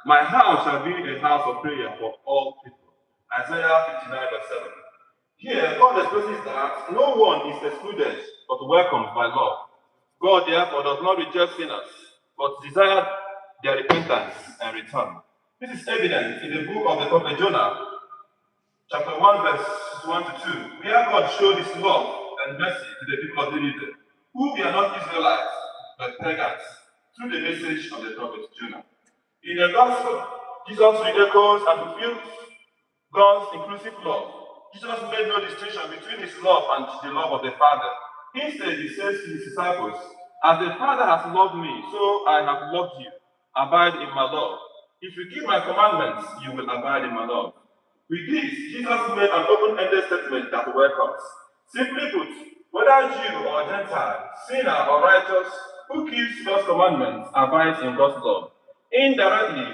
My house shall be a house of prayer for all people. Isaiah 59 verse 7. Here, God expresses that no one is excluded but welcomed by love. God therefore does not reject sinners, but desires their repentance and return. This is evident in the book of the prophet Jonah, chapter 1, verse 1 to 2, where God showed his love and mercy to the people of Nineveh, who were not Israelites, but pagans, through the message of the prophet Jonah. In the gospel, Jesus re-echoes and fulfills God's inclusive love. Jesus made no distinction between his love and the love of the Father. Instead, he says to his disciples, "As the Father has loved me, so I have loved you. Abide in my love. If you keep my commandments, you will abide in my love." With this, Jesus made an open-ended statement that welcomes. Simply put, whether Jew or Gentile, sinner or righteous, who keeps God's commandments abides in God's love. Indirectly,